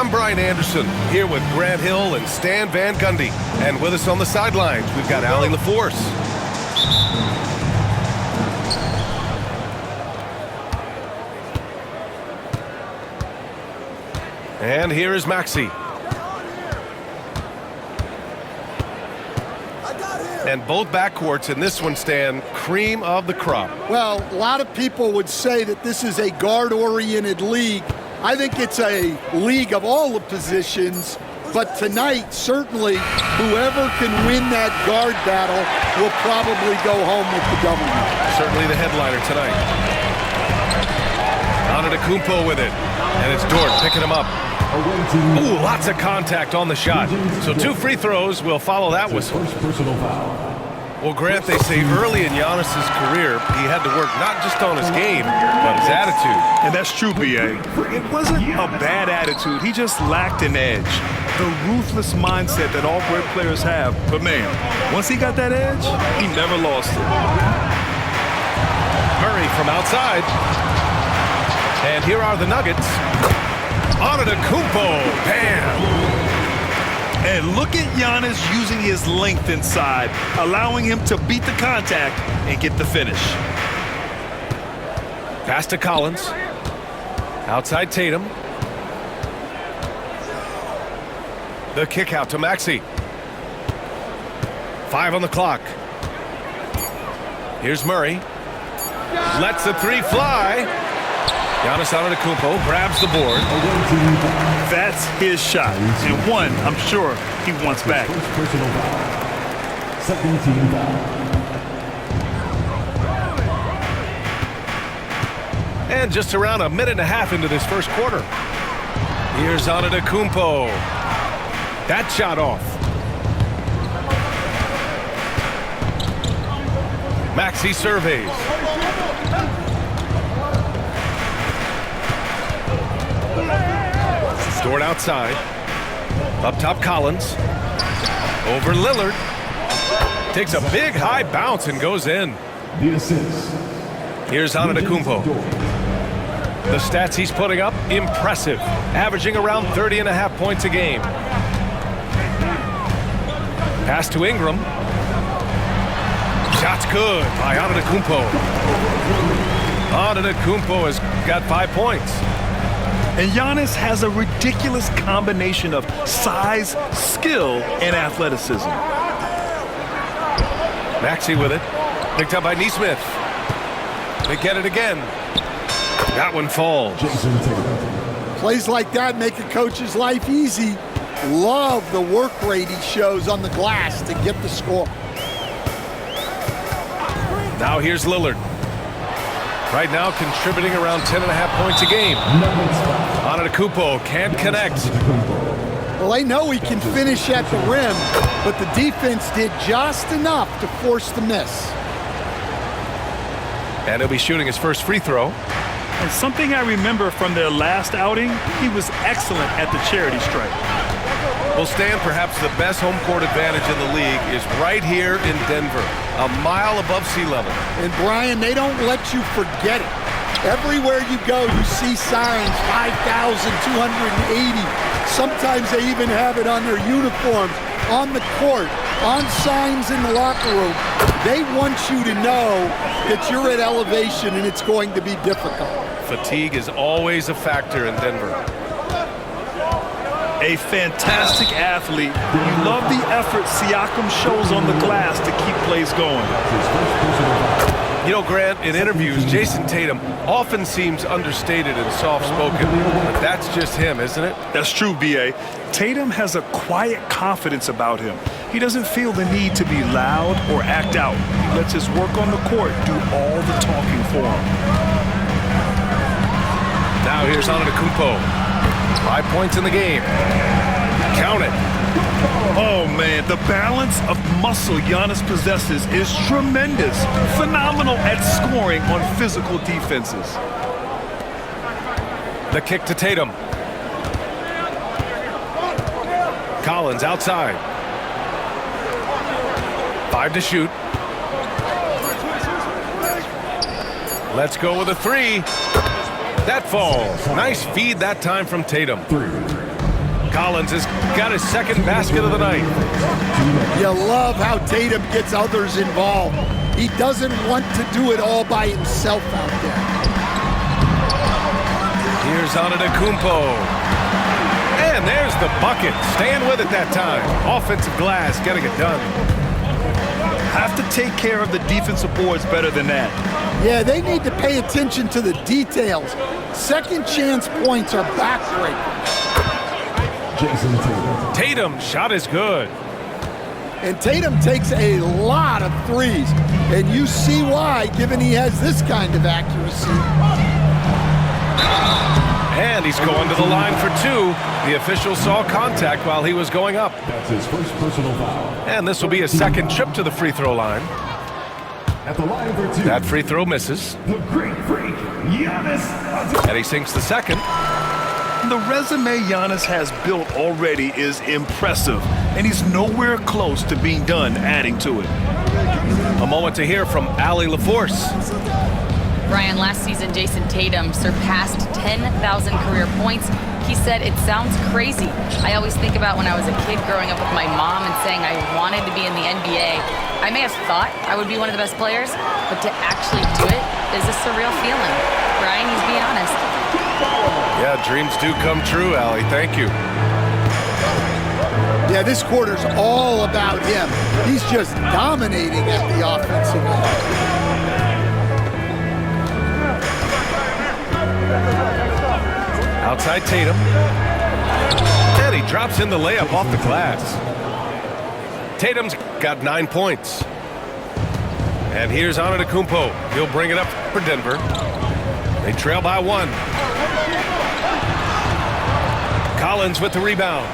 I'm Brian Anderson, here with Grant Hill and Stan Van Gundy. And with us on the sidelines, we've got Allie LaForce. And here is Maxey. And both backcourts in this one, Stan, cream of the crop. Well, a lot of people would say that this is a guard-oriented league. I think it's a league of all the positions, but tonight, certainly, whoever can win that guard battle will probably go home with the W. Certainly the headliner tonight. Antetokounmpo with it, and it's Dort picking him up. Ooh, lots of contact on the shot. So 2 free throws will follow that whistle. Well, Grant, they say early in Giannis's career, he had to work not just on his game, but his attitude. And that's true, B.A. It wasn't a bad attitude. He just lacked an edge. The ruthless mindset that all great players have. But, man, once he got that edge, he never lost it. Murray from outside. And here are the Nuggets. Antetokounmpo, bam! And look at Giannis using his length inside, allowing him to beat the contact and get the finish. Pass to Collins. Outside Tatum. The kick out to Maxey. 5 on the clock. Here's Murray. Lets the 3 fly. Giannis Antetokounmpo grabs the board. That's his shot, and one I'm sure he wants back. Second team foul. And just around a minute and a half into this first quarter. Here's Antetokounmpo. That shot off. Maxey surveys. Dort outside. Up top, Collins. Over Lillard. Takes a big high bounce and goes in. The assist. Here's Antetokounmpo. The stats he's putting up, impressive. Averaging around 30.5 points a game. Pass to Ingram. Shot's good by Antetokounmpo. Antetokounmpo has got 5 points. And Giannis has a ridiculous combination of size, skill, and athleticism. Maxey with it. Picked up by Nesmith. They get it again. That one falls. Plays like that make a coach's life easy. Love the work rate he shows on the glass to get the score. Now here's Lillard. Right now contributing around 10.5 points a game. Antetokounmpo can't connect. Well, they know he can finish at the rim, but the defense did just enough to force the miss. And he'll be shooting his first free throw. And something I remember from their last outing, he was excellent at the charity stripe. Well, Stan, perhaps the best home court advantage in the league is right here in Denver, a mile above sea level. And Brian, they don't let you forget it. Everywhere you go, you see signs, 5,280. Sometimes they even have it on their uniforms, on the court, on signs in the locker room. They want you to know that you're at elevation and it's going to be difficult. Fatigue is always a factor in Denver. A fantastic athlete. You love the effort Siakam shows on the glass to keep plays going. You know, Grant, in interviews, Jason Tatum often seems understated and soft-spoken, but that's just him, isn't it? That's true, B.A. Tatum has a quiet confidence about him. He doesn't feel the need to be loud or act out. He lets his work on the court do all the talking for him. Now here's Antetokounmpo. 5 points in the game. Count it. Oh, man, the balance of muscle Giannis possesses is tremendous. Phenomenal at scoring on physical defenses. The kick to Tatum. Collins outside. 5 to shoot. Let's go with a 3. That falls. Nice feed that time from Tatum. Collins has got his second basket of the night. You love how Tatum gets others involved. He doesn't want to do it all by himself out there. Here's Antetokounmpo. And there's the bucket. Staying with it that time. Offensive glass getting it done. Have to take care of the defensive boards better than that. Yeah, they need to pay attention to the details. Second chance points are backbreakers. Jason Tatum. Tatum, shot is good. And Tatum takes a lot of threes. And you see why, given he has this kind of accuracy. And he's going to the line for two. The official saw contact while he was going up. That's his first personal foul. And this will be his second trip to the free throw line. At the line for two. That free throw misses. The great freak, Giannis. And he sinks the second. The resume Giannis has built already is impressive, and he's nowhere close to being done adding to it. A moment to hear from Allie LaForce. Brian, last season, Jason Tatum surpassed 10,000 career points. He said, "It sounds crazy. I always think about when I was a kid growing up with my mom and saying I wanted to be in the NBA. I may have thought I would be one of the best players, but to actually do it is a surreal feeling." Brian, he's being honest. Yeah, dreams do come true, Allie. Thank you. Yeah, this quarter's all about him. He's just dominating at the offensive end. Outside Tatum. And he drops in the layup off the glass. Tatum's got 9 points. And here's Antetokounmpo. He'll bring it up for Denver. They trail by 1. Collins with the rebound.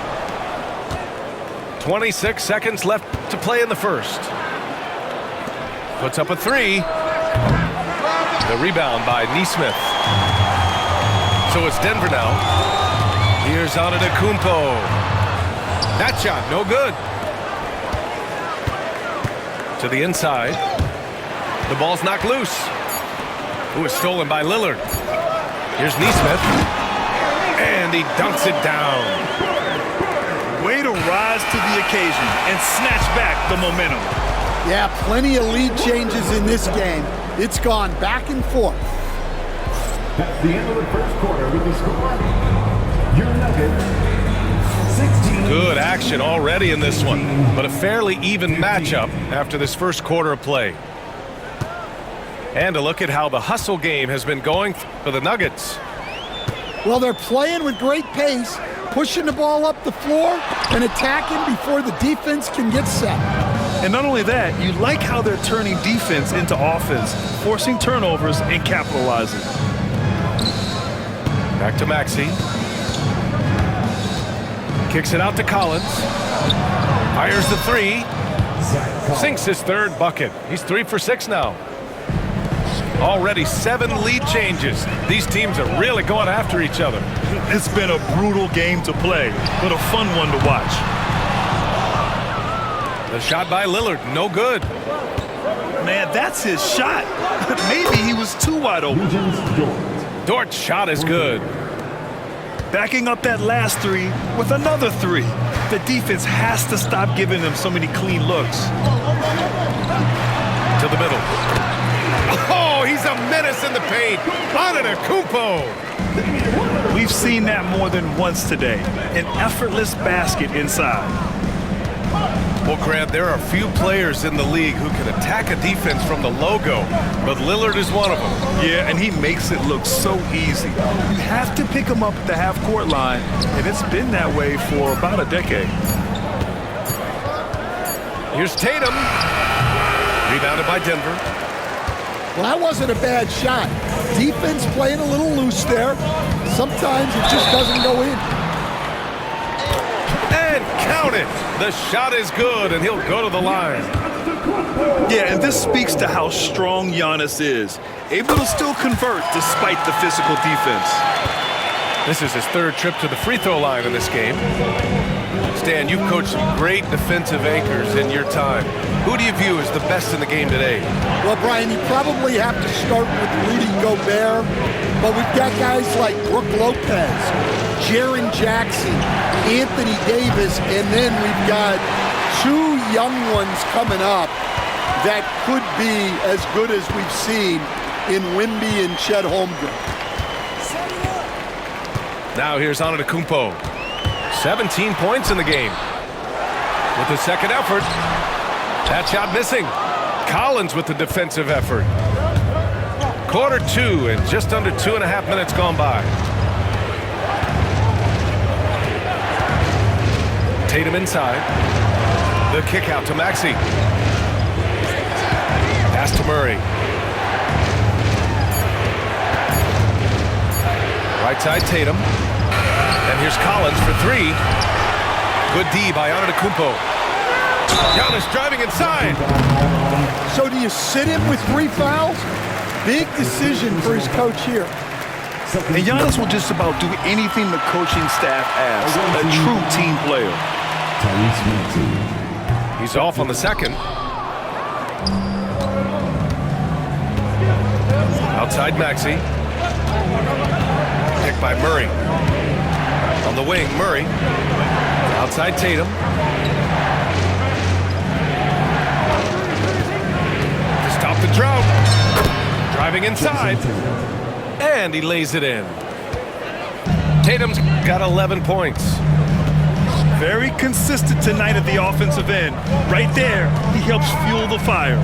26 seconds left to play in the first. Puts up a 3. The rebound by Nesmith. So it's Denver now. Here's Antetokounmpo. That shot, no good. To the inside. The ball's knocked loose. It was stolen by Lillard. Here's Nesmith. And he dunks it down. Way to rise to the occasion and snatch back the momentum. Yeah, plenty of lead changes in this game. It's gone back and forth. That's the end of the first quarter with the score. Your Nuggets, 16. Good action already in this one, but a fairly even matchup after this first quarter of play. And a look at how the hustle game has been going for the Nuggets. Well, they're playing with great pace, pushing the ball up the floor and attacking before the defense can get set. And not only that, you like how they're turning defense into offense, forcing turnovers and capitalizing. Back to Maxey. Kicks it out to Collins. Fires the 3. Sinks his third bucket. He's 3 for 6 now. Already 7 lead changes. These teams are really going after each other. It's been a brutal game to play, but a fun one to watch. The shot by Lillard, no good. Man, that's his shot. Maybe he was too wide open. Dort's shot is good. Backing up that last 3 with another 3. The defense has to stop giving them so many clean looks. To the middle. Oh, he's a menace in the paint. Antetokounmpo. We've seen that more than once today. An effortless basket inside. Well, Grant, there are few players in the league who can attack a defense from the logo, but Lillard is one of them. Yeah, and he makes it look so easy. You have to pick him up at the half-court line, and it's been that way for about a decade. Here's Tatum. Rebounded by Denver. Well, that wasn't a bad shot. Defense playing a little loose there. Sometimes it just doesn't go in. And count it. The shot is good, and he'll go to the line. Yeah, and this speaks to how strong Giannis is. Able to still convert despite the physical defense. This is his third trip to the free throw line in this game. Stan, you've coached some great defensive anchors in your time. Who do you view as the best in the game today? Well, Brian, you probably have to start with Rudy Gobert, but we've got guys like Brook Lopez, Jaren Jackson, Anthony Davis, and then we've got two young ones coming up that could be as good as we've seen in Wimby and Chet Holmgren. Now here's Antetokounmpo. 17 points in the game. With the second effort. That shot missing. Collins with the defensive effort. Quarter two and just under 2.5 minutes gone by. Tatum inside. The kick out to Maxey. Pass to Murray. Right side Tatum. And here's Collins for three. Good D by Antetokounmpo. Giannis driving inside. So do you sit him with 3 fouls? Big decision for his coach here. And Giannis will just about do anything the coaching staff asks. A true team player. He's off on the second. Outside Maxey. Picked by Murray. On the wing, Murray. Outside Tatum. To stop the drought. Driving inside. And he lays it in. Tatum's got 11 points. Very consistent tonight at the offensive end. Right there, he helps fuel the fire.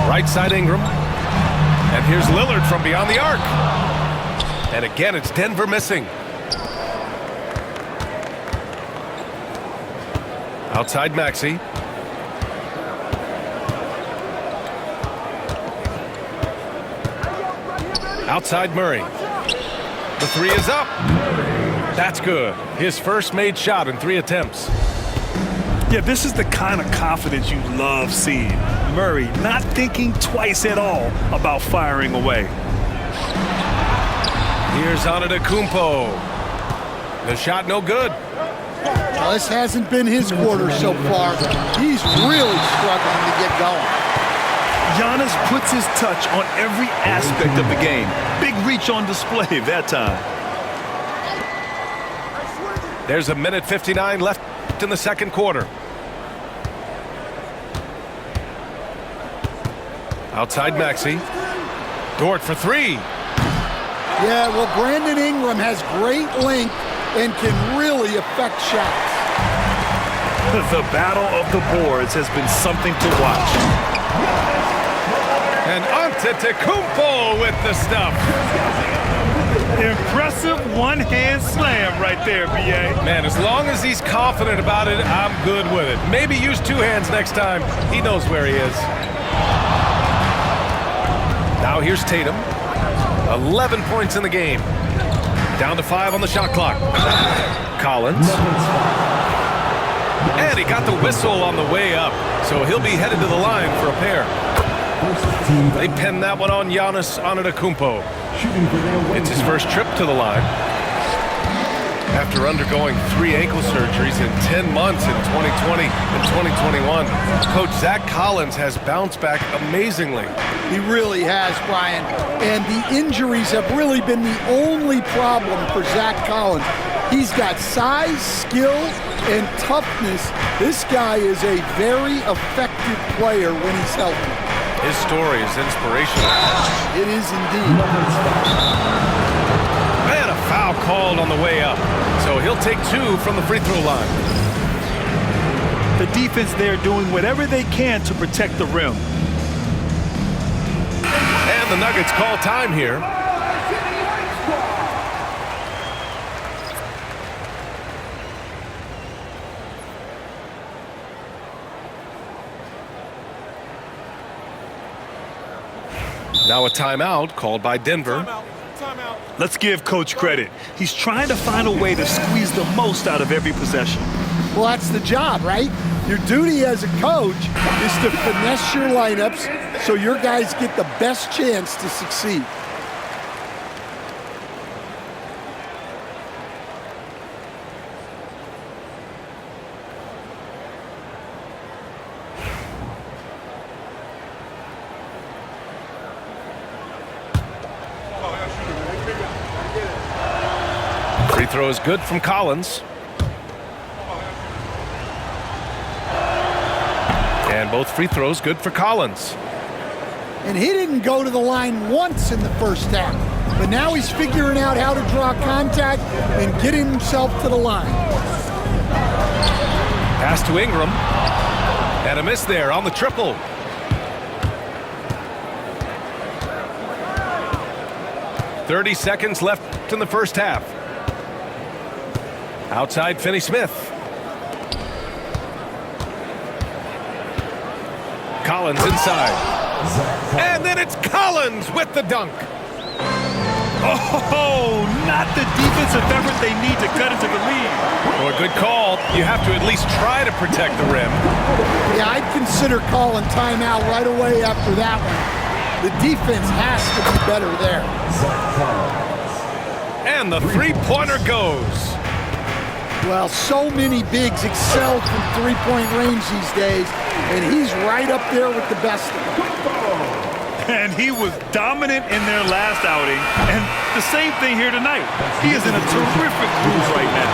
Right side Ingram. And here's Lillard from beyond the arc. And again, it's Denver missing. Outside Maxey. Outside Murray. The three is up. That's good. His first made shot in 3 attempts. Yeah, this is the kind of confidence you love seeing. Murray not thinking twice at all about firing away. Here's Antetokounmpo. The shot no good. Well, this hasn't been his quarter so far. He's really struggling to get going. Giannis puts his touch on every aspect of the game. Big reach on display that time. There's 1:59 left in the second quarter. Outside Maxey. Dort for three. Yeah, well, Brandon Ingram has great length and can really affect shots. The battle of the boards has been something to watch. And Antetokounmpo with the stuff. Impressive one-hand slam right there, B.A. Man, as long as he's confident about it, I'm good with it. Maybe use 2 hands next time. He knows where he is. Now here's Tatum. 11 points in the game. Down to 5 on the shot clock. Collins. And he got the whistle on the way up, so he'll be headed to the line for a pair. They pinned that one on Giannis Antetokounmpo. It's his first trip to the line. After undergoing 3 ankle surgeries in 10 months in 2020 and 2021, Coach Zach Collins has bounced back amazingly. He really has, Brian. And the injuries have really been the only problem for Zach Collins. He's got size, skill, and toughness. This guy is a very effective player when he's healthy. His story is inspirational. It is indeed. Man, a foul called on the way up. So he'll take 2 from the free throw line. The defense there doing whatever they can to protect the rim. And the Nuggets call time here. Now a timeout called by Denver. Let's give Coach credit. He's trying to find a way to squeeze the most out of every possession. Well, that's the job, right? Your duty as a coach is to finesse your lineups so your guys get the best chance to succeed. throw is good from Collins. And both free throws good for Collins. And he didn't go to the line once in the first half. But now he's figuring out how to draw contact and getting himself to the line. Pass to Ingram. And a miss there on the triple. "30 seconds left in the first half. Outside Finney-Smith. Collins inside. And then it's Collins with the dunk. Oh, not the defensive effort they need to cut into the lead. Well, a good call. You have to at least try to protect the rim. Yeah, I'd consider calling timeout right away after that one. The defense has to be better there. And the three-pointer goes. Well, so many bigs excel from three-point range these days, and he's right up there with the best of them. And he was dominant in their last outing. And the same thing here tonight. He is in a terrific groove right now.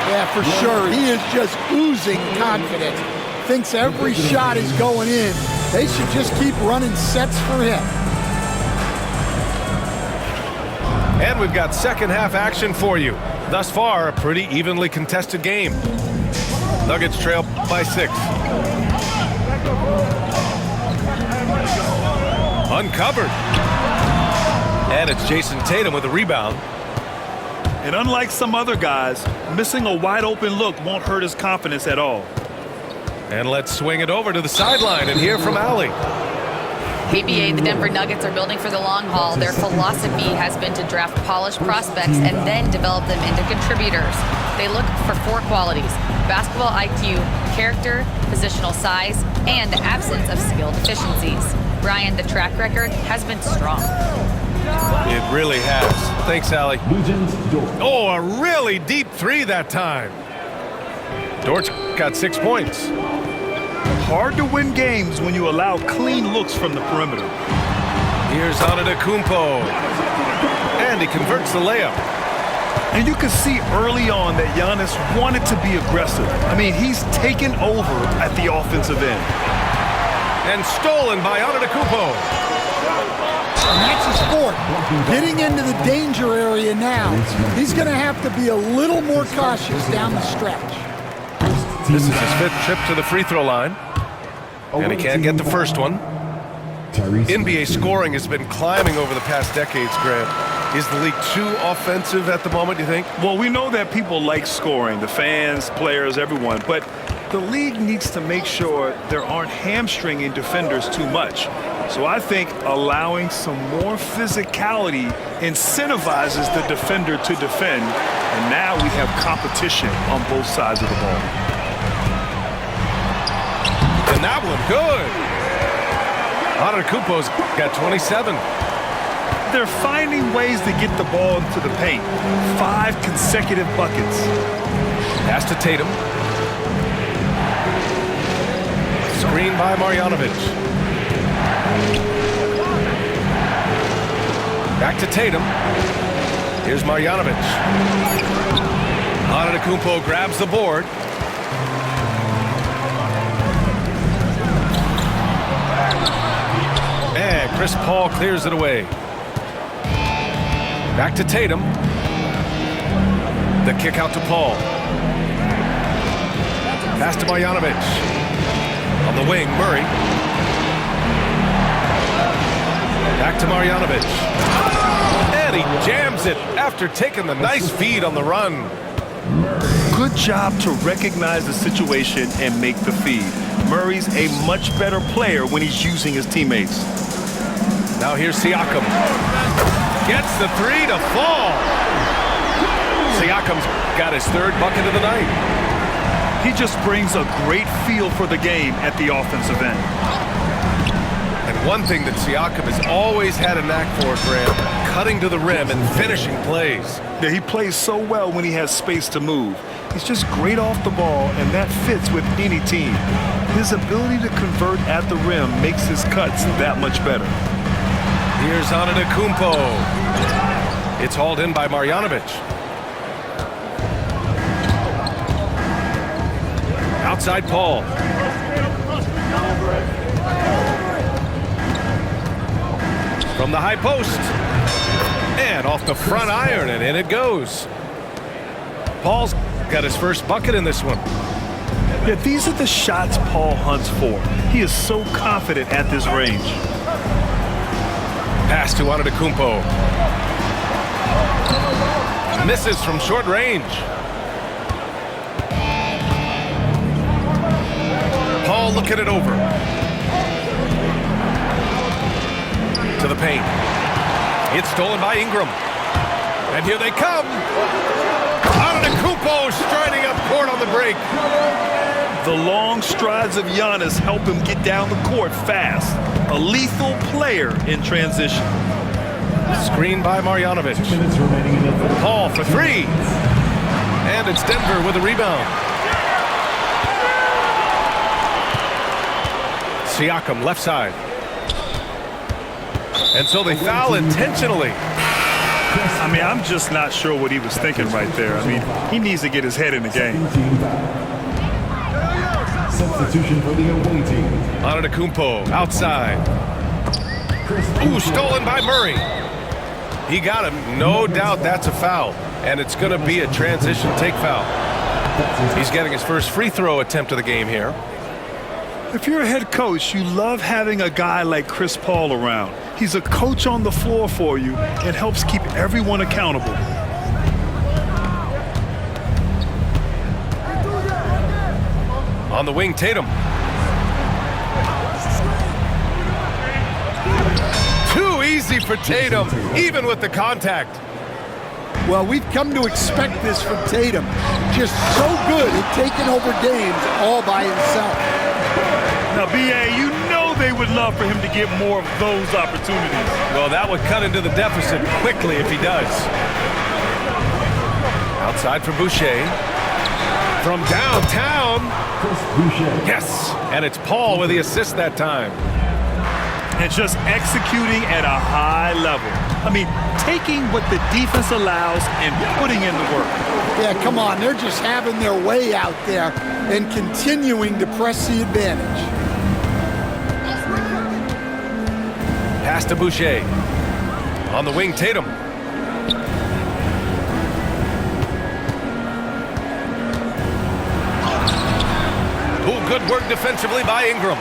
Yeah, for sure. He is just oozing confidence. Thinks every shot is going in. They should just keep running sets for him. And we've got second half action for you. Thus far, a pretty evenly contested game. Nuggets trail by 6. Uncovered. And it's Jason Tatum with a rebound. And unlike some other guys, missing a wide open look won't hurt his confidence at all. And let's swing it over to the sideline and hear from Allie. ABA, the Denver Nuggets are building for the long haul. Their philosophy has been to draft polished prospects and then develop them into contributors. They look for 4 qualities: basketball IQ, character, positional size, and the absence of skill deficiencies. Brian, the track record has been strong. It really has. Thanks, Allie. Oh, a really deep 3 that time. Dort's got 6 points. Hard to win games when you allow clean looks from the perimeter. Here's Antetokounmpo. And he converts the layup. And you can see early on that Giannis wanted to be aggressive. I mean, he's taken over at the offensive end. And stolen by Antetokounmpo. And that's his fourth. Getting into the danger area now. He's going to have to be a little more cautious down the stretch. This is his 5th trip to the free throw line. And he can't get the first one. NBA scoring has been climbing over the past decades, Grant. Is the league too offensive at the moment, you think? Well, we know that people like scoring, the fans, players, everyone, but the league needs to make sure there aren't hamstringing defenders too much. So I think allowing some more physicality incentivizes the defender to defend, and now we have competition on both sides of the ball. And that one, good. Antetokounmpo's got 27. They're finding ways to get the ball into the paint. 5 consecutive buckets. Pass to Tatum. Screen by Marjanovic. Back to Tatum. Here's Marjanovic. Antetokounmpo grabs the board. And Chris Paul clears it away. Back to Tatum. The kick out to Paul. Pass to Marjanovic. On the wing, Murray. Back to Marjanovic. And he jams it after taking the nice feed on the run. Good job to recognize the situation and make the feed. Murray's a much better player when he's using his teammates. Now here's Siakam. Gets the 3 to fall. Siakam's got his 3rd bucket of the night. He just brings a great feel for the game at the offensive end. And one thing that Siakam has always had a knack for, Graham, cutting to the rim and finishing plays. Yeah, he plays so well when he has space to move. He's just great off the ball, and that fits with any team. His ability to convert at the rim makes his cuts that much better. Here's Antetokounmpo. It's hauled in by Marjanovic. Outside Paul. From the high post. And off the front iron, and in it goes. Paul's got his first bucket in this one. Yeah, these are the shots Paul hunts for. He is so confident at this range. Pass to Antetokounmpo. Misses from short range. Paul looking it over. To the paint. It's stolen by Ingram. And here they come. Antetokounmpo striding up court on the break. The long strides of Giannis help him get down the court fast. A lethal player in transition. Screen by Marjanovic. Paul for three. And it's Denver with a rebound. Siakam left side. And so they foul intentionally. I mean, I'm just not sure what he was thinking right there. I mean, he needs to get his head in the game. Substitution for the away team. Antetokounmpo outside. Ooh, stolen by Murray. He got him. No doubt that's a foul. And it's going to be a transition take foul. He's getting his first free throw attempt of the game here. If you're a head coach, you love having a guy like Chris Paul around. He's a coach on the floor for you and helps keep everyone accountable. On the wing, Tatum. Too easy for Tatum, even with the contact. Well, we've come to expect this from Tatum. Just so good at taking over games all by himself. Now, B.A., you know they would love for him to get more of those opportunities. Well, that would cut into the deficit quickly if he does. Outside for Boucher. From downtown. Yes, and it's Paul with the assist that time. And just executing at a high level. I mean, taking what the defense allows and putting in the work. Yeah, come on. They're just having their way out there and continuing to press the advantage. Pass to Boucher. On the wing, Tatum. Ooh, good work defensively by Ingram.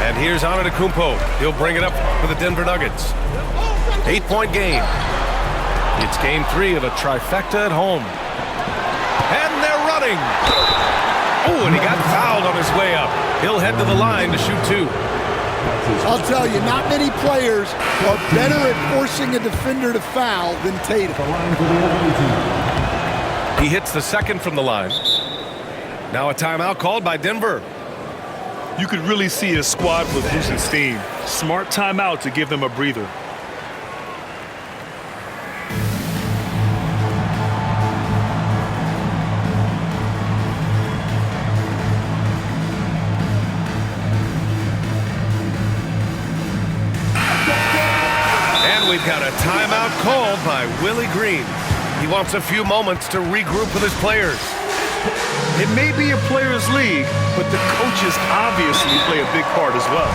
And here's Antetokounmpo. He'll bring it up for the Denver Nuggets. 8-point game. It's game 3 of a trifecta at home. And they're running. Oh, and he got fouled on his way up. He'll head to the line to shoot 2. I'll tell you, not many players are better at forcing a defender to foul than Tatum. He hits the second from the line. Now a timeout called by Denver. You could really see his squad was losing steam. Smart timeout to give them a breather. And we've got a timeout called by Willie Green. He wants a few moments to regroup with his players. It may be a players' league, but the coaches obviously play a big part as well.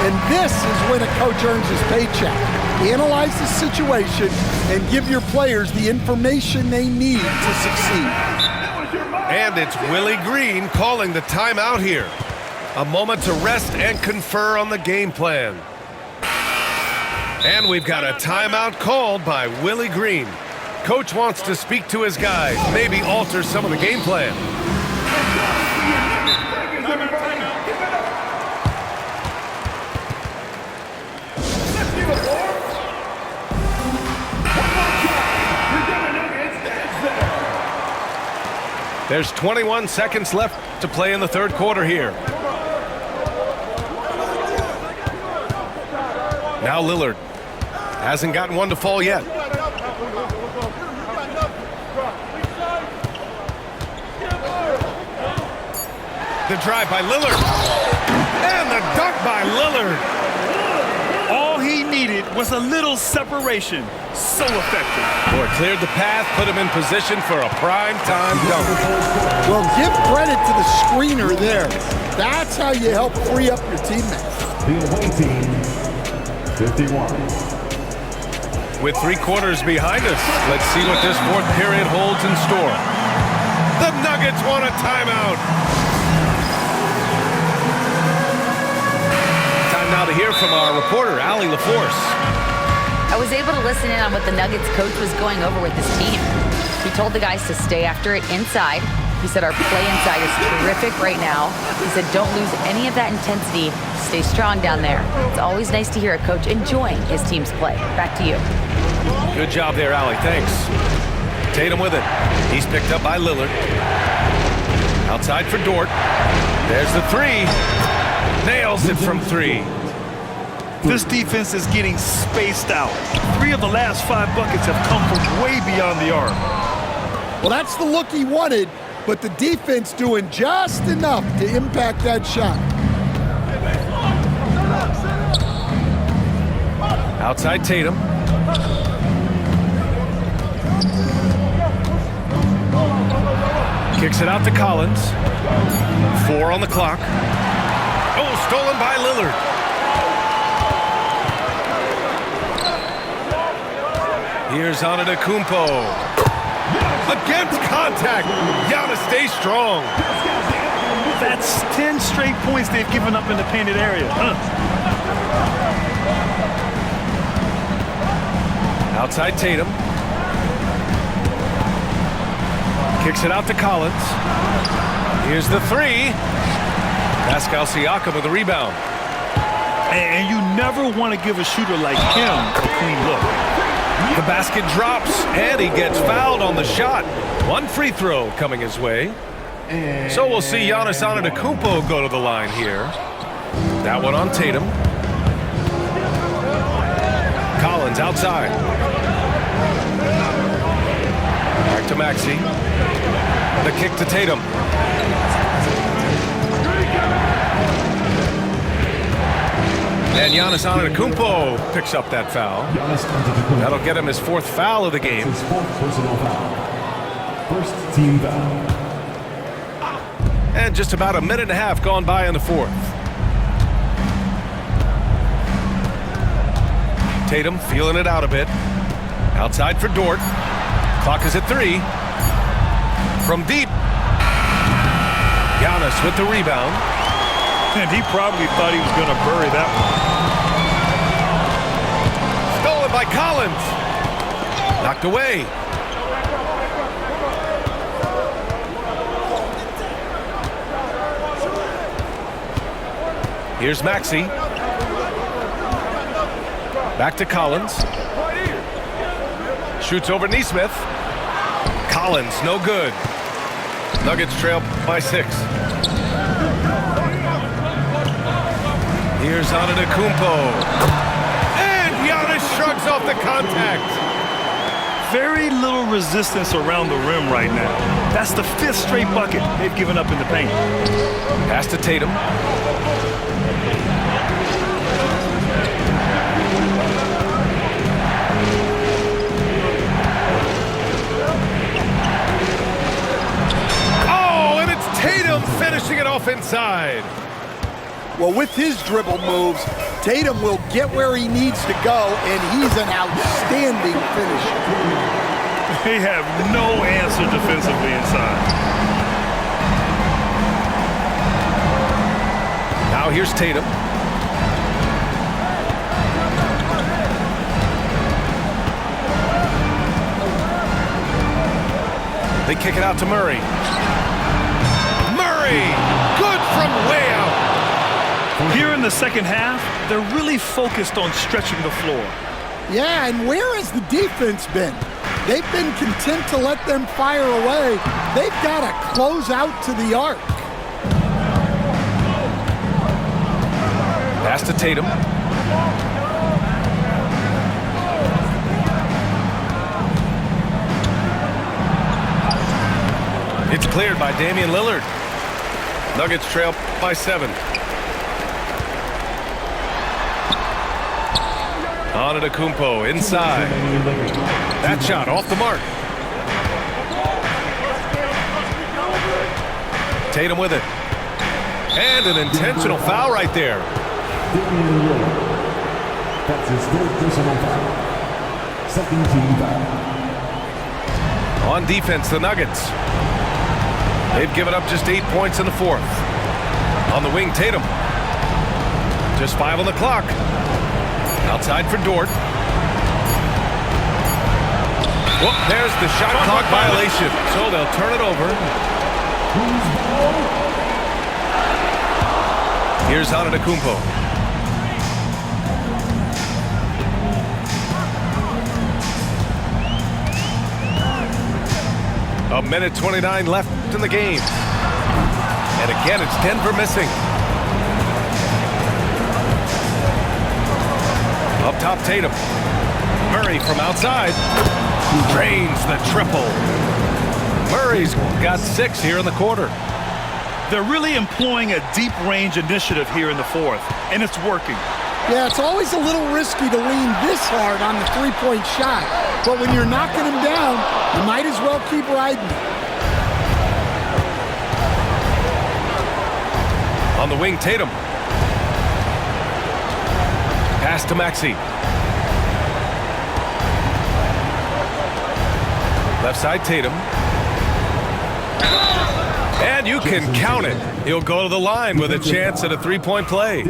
And this is when a coach earns his paycheck. Analyze the situation and give your players the information they need to succeed. And it's Willie Green calling the timeout here. A moment to rest and confer on the game plan. And we've got a timeout called by Willie Green. Coach wants to speak to his guys, maybe alter some of the game plan. There's 21 seconds left to play in the third quarter here. Now Lillard hasn't gotten one to fall yet. The drive by Lillard. And the dunk by Lillard. All he he needed was a little separation. So effective. Or cleared the path, put him in position for a prime-time dunk. Well, give credit to the screener there. That's how you help free up your teammates. The away team, 51. With 3 quarters behind us, let's see what this fourth period holds in store. The Nuggets want a timeout. Time now to hear from our reporter, Allie LaForce. I was able to listen in on what the Nuggets coach was going over with his team. He told the guys to stay after it inside. He said our play inside is terrific right now. He said don't lose any of that intensity. Stay strong down there. It's always nice to hear a coach enjoying his team's play. Back to you. Good job there, Allie. Thanks. Tatum with it. He's picked up by Lillard. Outside for Dort. There's the 3. Nails it from 3. This defense is getting spaced out. 3 of the last 5 buckets have come from way beyond the arc. Well, that's the look he wanted, but the defense doing just enough to impact that shot. Outside Tatum. Kicks it out to Collins. 4 on the clock. Oh, stolen by Lillard. Here's Antetokounmpo. Against contact. Giannis stays strong. That's 10 straight points they've given up in the painted area. Outside Tatum. Kicks it out to Collins. Here's the 3. Pascal Siakam with the rebound. And you never want to give a shooter like him a clean look. The basket drops, and he gets fouled on the shot. 1 free throw coming his way. So we'll see Giannis Antetokounmpo go to the line here. That one on Tatum. Collins outside. Back to Maxey. The kick to Tatum. And Giannis Antetokounmpo picks up that foul. That'll get him his 4th foul of the game. His 4th personal foul. First team foul. And just about a minute and a half gone by in the 4th. Tatum feeling it out a bit. Outside for Dort. Clock is at 3. From deep. Giannis with the rebound. And he probably thought he was going to bury that one. Stolen by Collins. Knocked away. Here's Maxey. Back to Collins. Shoots over Nesmith. Collins, no good. Nuggets trail by 6. Here's Antetokounmpo. And Giannis shrugs off the contact. Very little resistance around the rim right now. That's the 5th straight bucket they've given up in the paint. Pass to Tatum. Oh, and it's Tatum finishing it off inside. Well, with his dribble moves, Tatum will get where he needs to go, and he's an outstanding finisher. They have no answer defensively inside. Now here's Tatum. They kick it out to Murray. Murray! Good from way out. Here in the second half, they're really focused on stretching the floor. Yeah, and where has the defense been? They've been content to let them fire away. They've got to close out to the arc. Pass to Tatum. It's cleared by Damian Lillard. Nuggets trail by 7. Antetokounmpo inside. That shot off the mark. Tatum with it. And an intentional foul right there. That's his third personal foul. Second team foul. On defense, the Nuggets. They've given up just 8 points in the fourth. On the wing, Tatum. Just 5 on the clock. Outside for Dort. Whoop, there's the shot clock violation. So they'll turn it over. Here's Antetokounmpo. A minute 29 left in the game. And again, it's Denver missing. Up top, Tatum. Murray from outside. Drains the triple. Murray's got 6 here in the quarter. They're really employing a deep range initiative here in the fourth, and it's working. Yeah, it's always a little risky to lean this hard on the three-point shot. But when you're knocking him down, you might as well keep riding it. On the wing, Tatum. Pass to Maxey. Left side, Tatum. And you can count it. He'll go to the line with a chance at a three-point play.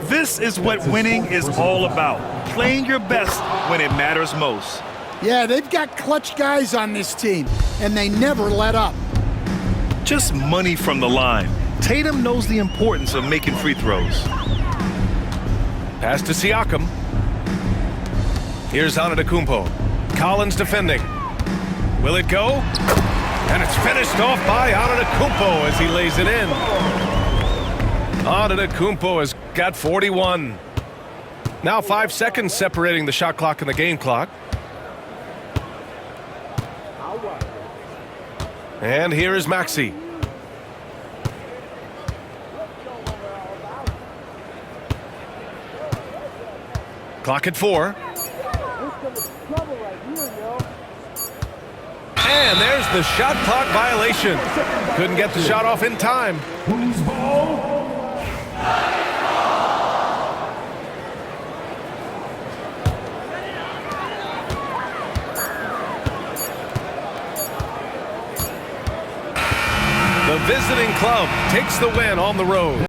This is what winning is all about. Playing your best when it matters most. Yeah, they've got clutch guys on this team, and they never let up. Just money from the line. Tatum knows the importance of making free throws. Pass to Siakam. Here's Antetokounmpo. Collins defending. Will it go? And it's finished off by Antetokounmpo as he lays it in. Antetokounmpo has got 41. Now 5 seconds separating the shot clock and the game clock. And here is Maxey. Clock at 4. And there's the shot clock violation. Couldn't get the shot off in time. The visiting club takes the win on the road.